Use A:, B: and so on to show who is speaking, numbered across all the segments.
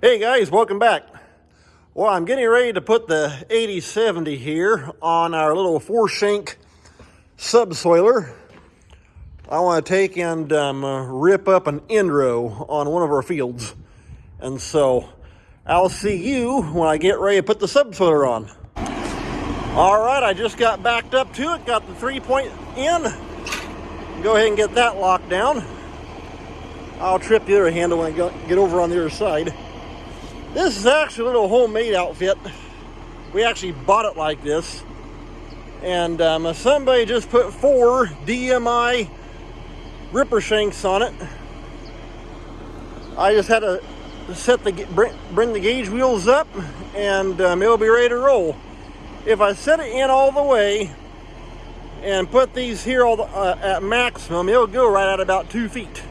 A: Hey guys, welcome back. Well, I'm getting ready to put the 8070 here on our little 4-shank subsoiler. I want to take and rip up an end row on one of our fields. And so I'll see you when I get ready to put the subsoiler on. All right, I just got backed up to it, got the 3-point in. Go ahead and get that locked down. I'll trip the other handle when I get over on the other side. This is actually a little homemade outfit. We actually bought it like this. And somebody just put 4 DMI ripper shanks on it. I just had to bring the gauge wheels up and it'll be ready to roll. If I set it in all the way and put these here at maximum, it'll go right at about 2 feet.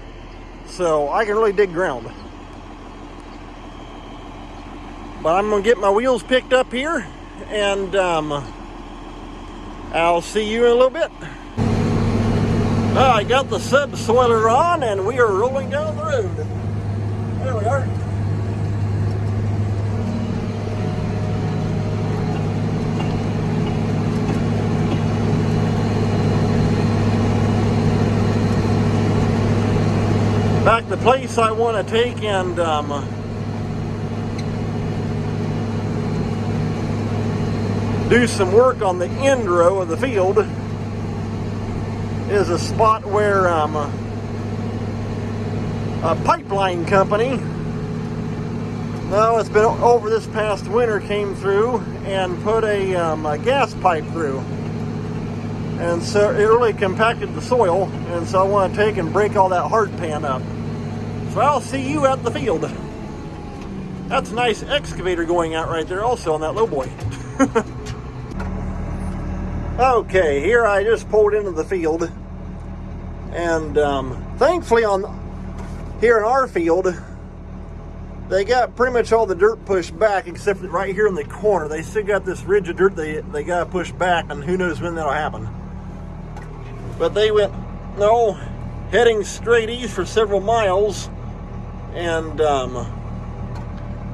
A: So I can really dig ground. But I'm going to get my wheels picked up here, and I'll see you in a little bit. I got the subsoiler on, and we are rolling down the road. There we are. Back to the place I want to take and do some work on the end row of the field is a spot where a pipeline company, it's been over this past winter, came through and put a gas pipe through. And so it really compacted the soil, and so I want to take and break all that hard pan up. So I'll see you at the field. That's a nice excavator going out right there also on that lowboy. Okay, here I just pulled into the field, and thankfully here in our field, they got pretty much all the dirt pushed back except right here in the corner. They still got this ridge of dirt they got to push back, and who knows when that'll happen. But they went, heading straight east for several miles, and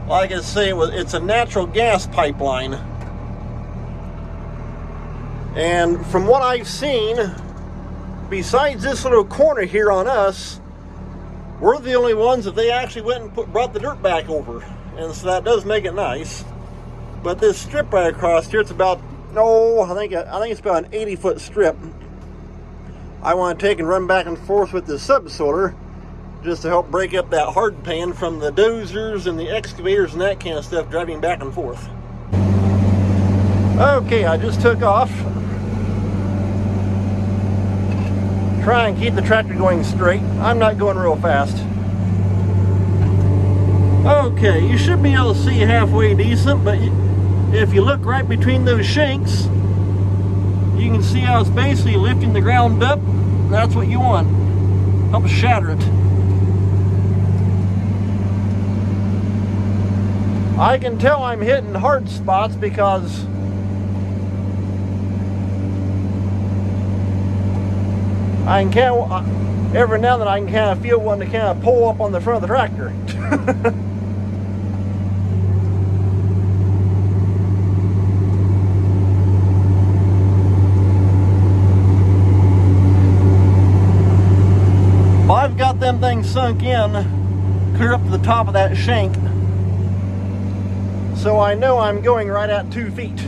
A: like I say, it's a natural gas pipeline. And from what I've seen, besides this little corner here on us, we're the only ones that they actually went and brought the dirt back over. And so that does make it nice. But this strip right across here, it's about, I think it's about an 80-foot strip. I want to take and run back and forth with the subsoiler just to help break up that hard pan from the dozers and the excavators and that kind of stuff driving back and forth. Okay, I just took off. Try and keep the tractor going straight. I'm not going real fast. Okay, you should be able to see halfway decent, but if you look right between those shanks, you can see how it's basically lifting the ground up. That's what you want. Help shatter it. I can tell I'm hitting hard spots because I can every now and then I can kind of feel one to kind of pull up on the front of the tractor. Well, I've got them things sunk in clear up to the top of that shank, so I know I'm going right at 2 feet.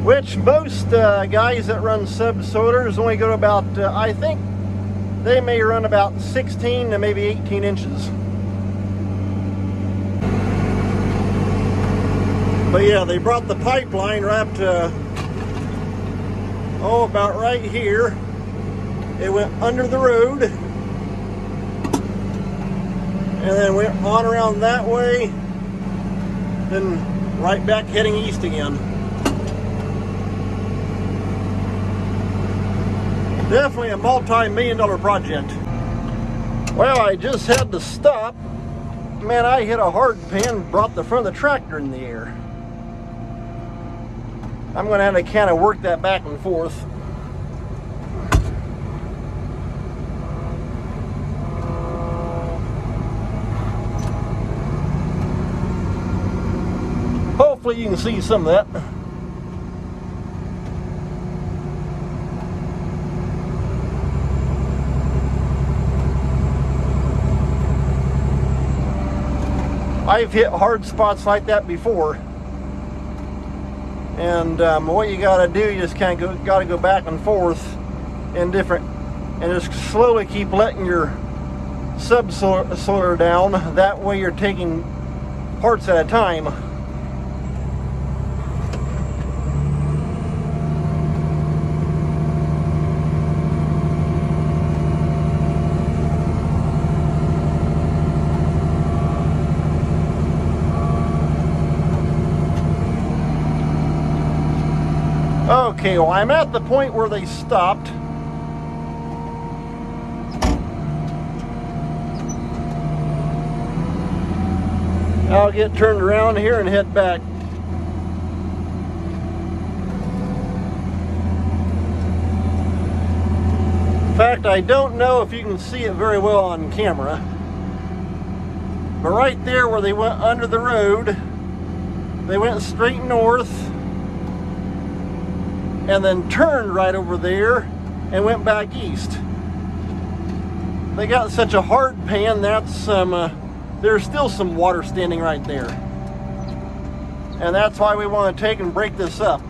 A: Which most guys that run subsoilers only go to about, I think they may run about 16 to maybe 18 inches. But yeah, they brought the pipeline right up to, about right here. It went under the road, and then went on around that way, then right back heading east again. Definitely a multi-million-dollar project. Well, I just had to stop. Man, I hit a hard pan, brought the front of the tractor in the air. I'm going to have to kind of work that back and forth. hopefully you can see some of that. I've hit hard spots like that before. And what you got to do, you just kind of got to go back and forth in different, and just slowly keep letting your subsoiler down. That way you're taking parts at a time. Okay, well, I'm at the point where they stopped. I'll get turned around here and head back. In fact, I don't know if you can see it very well on camera, but right there where they went under the road, they went straight north and then turned right over there and went back east. They got such a hard pan, that's there's still some water standing right there. And that's why we want to take and break this up.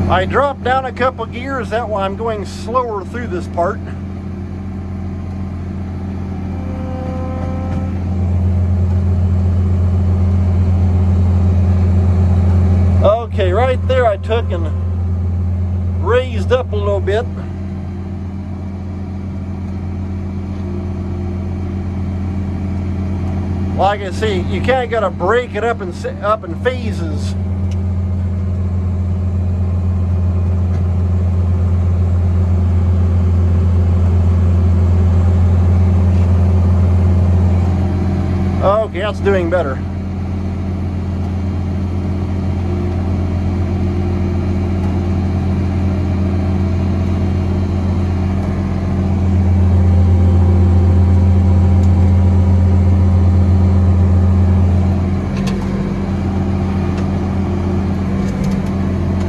A: I dropped down a couple gears, that why I'm going slower through this part. Okay, right there I took and raised up a little bit. Like I say, you kind of got to break it up in phases. Okay, that's doing better.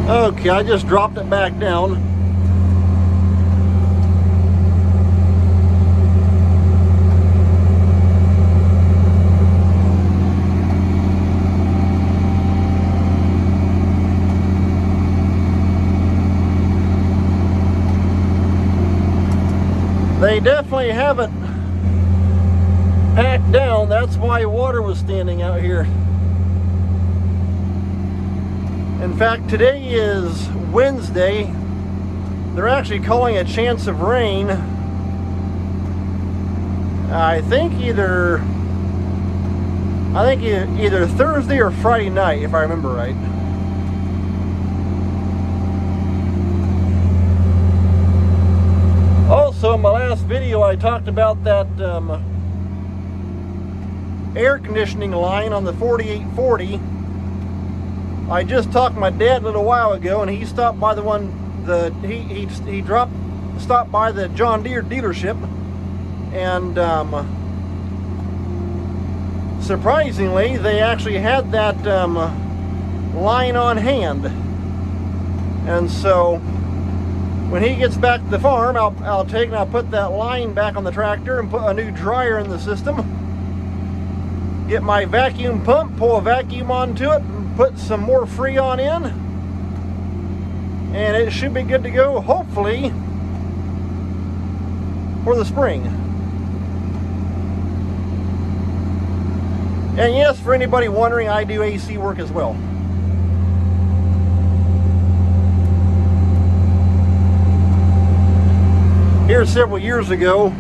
A: Okay, I just dropped it back down. They definitely have it packed down. That's why water was standing out here. In fact, today is Wednesday. They're actually calling a chance of rain. I think either Thursday or Friday night, if I remember right. Also, in my last video, I talked about that air conditioning line on the 4840. I just talked to my dad a little while ago, and he stopped by stopped by the John Deere dealership, and surprisingly, they actually had that line on hand. And so when he gets back to the farm, I'll put that line back on the tractor and put a new dryer in the system. Get my vacuum pump, pull a vacuum onto it, and put some more Freon in. And it should be good to go, hopefully, for the spring. And yes, for anybody wondering, I do AC work as well. Here several years ago,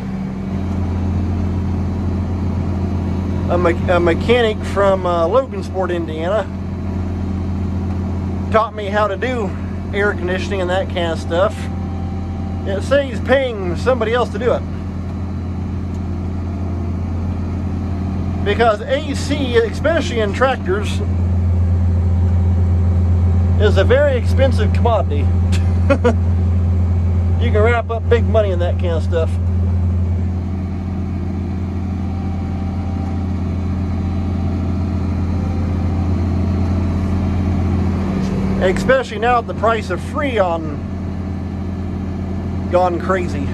A: a mechanic from Logansport, Indiana, taught me how to do air conditioning and that kind of stuff. It says he's paying somebody else to do it. Because AC, especially in tractors, is a very expensive commodity. You can wrap up big money in that kind of stuff. Especially now that the price of Freon gone crazy.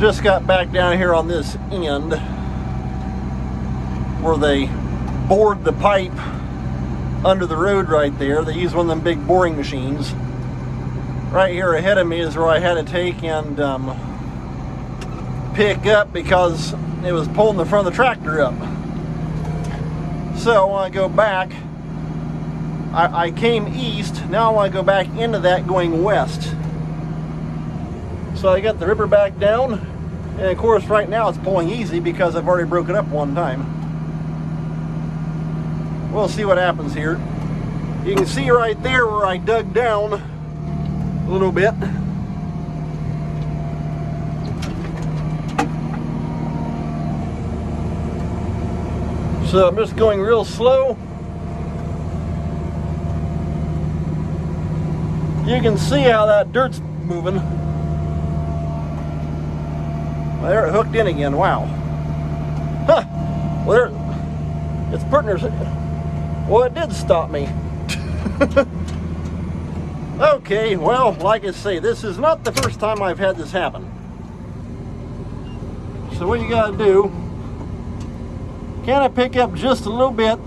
A: Just got back down here on this end where they bored the pipe under the road right there. They use one of them big boring machines. Right here ahead of me is where I had to take and pick up because it was pulling the front of the tractor up. So when I go back, I came east, now I want to go back into that going west. So I got the ripper back down, and of course right now it's pulling easy because I've already broken up one time. We'll see what happens here. You can see right there where I dug down a little bit. So I'm just going real slow. You can see how that dirt's moving. Well, there it hooked in again. Wow. Huh. Well, there, it's partners. Well, it did stop me. Okay, well, like I say, this is not the first time I've had this happen. So what you gotta do, kind of pick up just a little bit,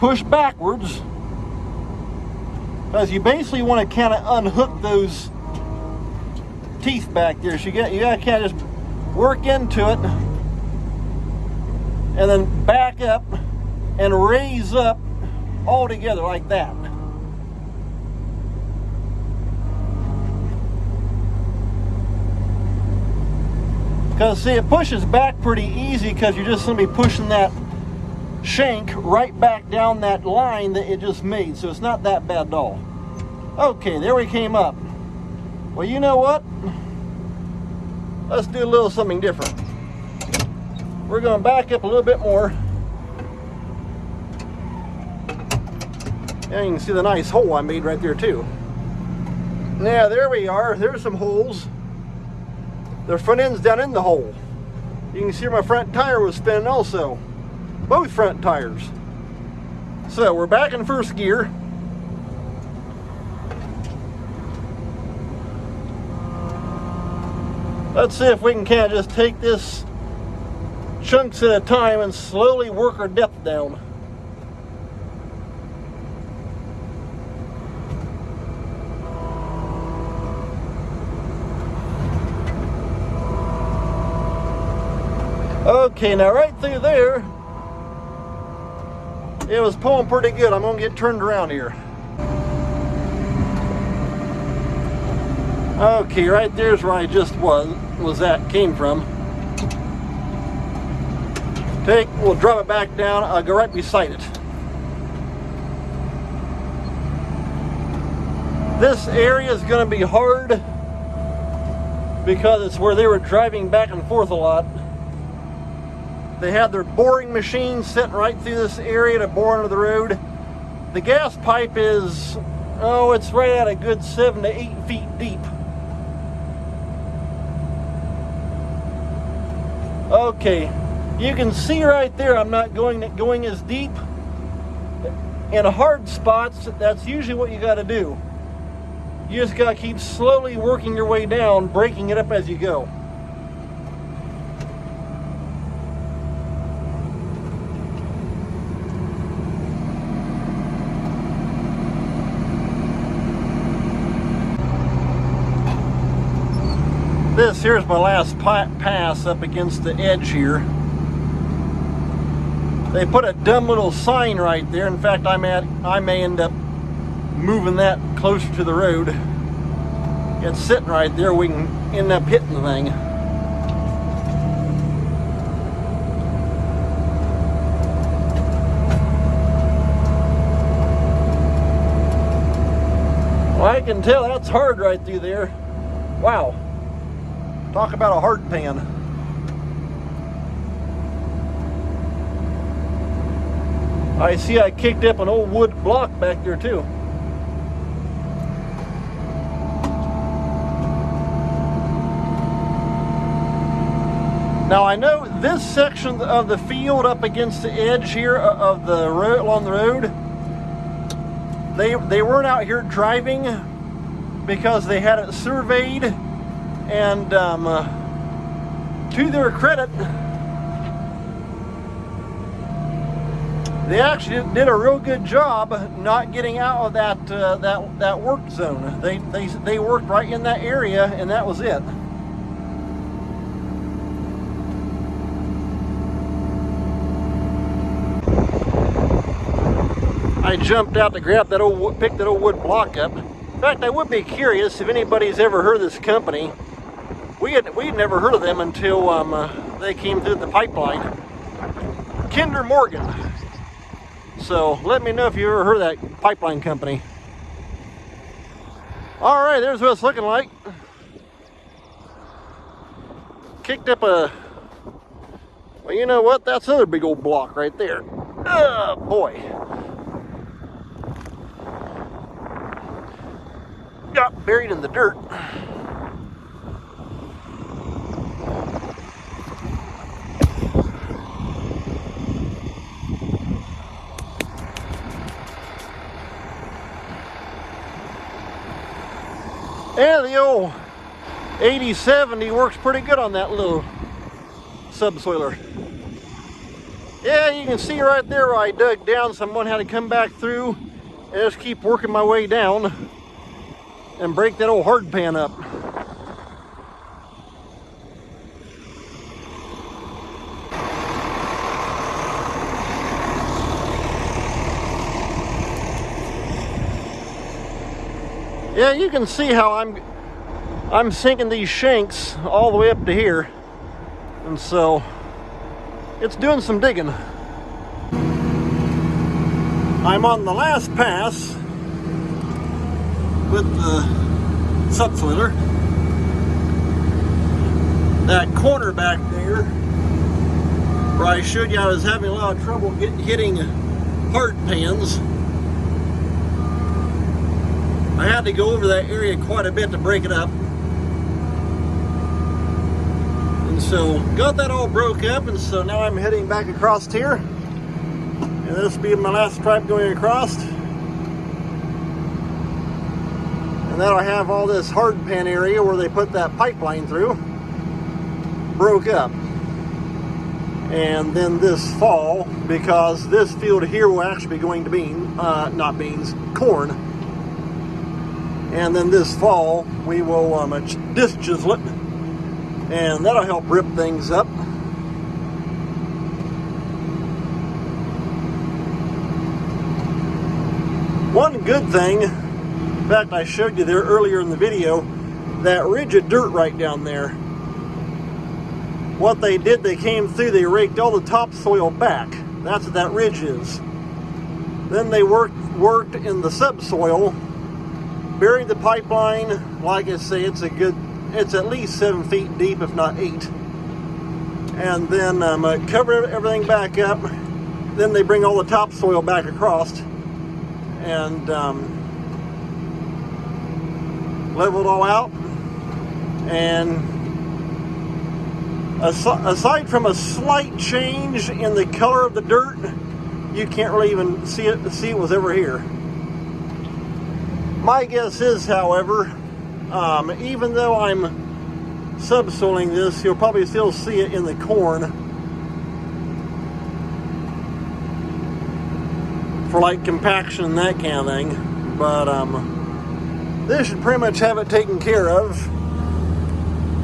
A: push backwards, because you basically want to kind of unhook those teeth back there. So you gotta kind of just work into it, and then back up and raise up all together like that. Because see, it pushes back pretty easy because you're just going to be pushing that shank right back down that line that it just made. So it's not that bad at all. Okay, there we came up. Well, you know what? Let's do a little something different. We're going to back up a little bit more. And you can see the nice hole I made right there too. Yeah, there we are. There's some holes. The front end's down in the hole. You can see my front tire was spinning also. Both front tires. So we're back in first gear. Let's see if we can kind of just take this chunks at a time and slowly work our depth down. Okay, now right through there, it was pulling pretty good. I'm gonna get turned around here. Okay, right there's where I just came from. We'll drop it back down. I'll go right beside it. This area is gonna be hard because it's where they were driving back and forth a lot. They had their boring machine sitting right through this area to bore under the road. The gas pipe is, it's right at a good 7 to 8 feet deep. Okay, you can see right there I'm not going as deep. In hard spots, that's usually what you got to do. You just got to keep slowly working your way down, breaking it up as you go. This here's my last pass up against the edge here. They put a dumb little sign right there. In fact, I may end up moving that closer to the road. It's sitting right there. We can end up hitting the thing. Well, I can tell that's hard right through there. Wow. Talk about a hard pan. I see I kicked up an old wood block back there too. Now I know this section of the field up against the edge here of the road, along the road, they weren't out here driving because they had it surveyed, and to their credit, they actually did a real good job not getting out of that work zone. They worked right in that area, and that was it. I jumped out to grab that pick that old wood block up. In fact, I would be curious if anybody's ever heard of this company. We'd never heard of them until they came through the pipeline. Kinder Morgan. So let me know if you ever heard of that pipeline company. All right, there's what it's looking like. Kicked up a, well, you know what? That's another big old block right there. Oh boy. Got buried in the dirt. Yeah, the old 80-70 works pretty good on that little subsoiler. Yeah, you can see right there where I dug down, someone had to come back through and just keep working my way down and break that old hard pan up. Yeah, you can see how I'm sinking these shanks all the way up to here, and so it's doing some digging. I'm on the last pass with the subsoiler. That corner back there where I showed you I was having a lot of trouble hitting hard pans, I had to go over that area quite a bit to break it up. And so got that all broke up, and so now I'm heading back across here. And this will be my last stripe going across. And that'll have all this hard pan area where they put that pipeline through broke up. And then this fall, because this field here will actually be going to corn. And then this fall, we will disc chisel it, and that'll help rip things up. One good thing, in fact, I showed you there earlier in the video, that ridge of dirt right down there. What they did, they came through, they raked all the topsoil back. That's what that ridge is. Then they worked in the subsoil, buried the pipeline. Like I say, it's at least 7 feet deep, if not 8. And then cover everything back up. Then they bring all the topsoil back across and level it all out. And aside from a slight change in the color of the dirt, you can't really even see it was ever here. My guess is, however, even though I'm subsoiling this, you'll probably still see it in the corn for like compaction and that kind of thing. But this should pretty much have it taken care of,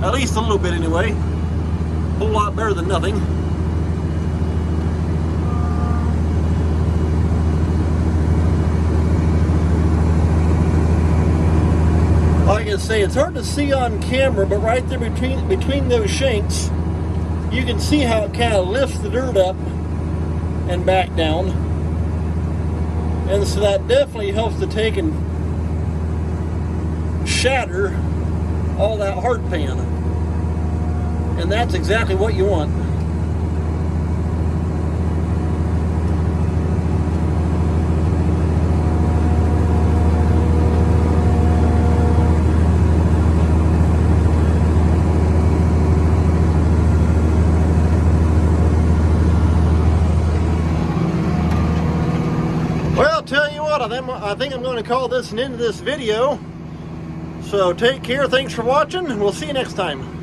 A: at least a little bit anyway. A whole lot better than nothing. Like I say, it's hard to see on camera, but right there between those shanks, you can see how it kind of lifts the dirt up and back down. And so that definitely helps to take and shatter all that hard pan. And that's exactly what you want. Well, tell you what, I think I'm going to call this an end of this video. So take care, thanks for watching, and we'll see you next time.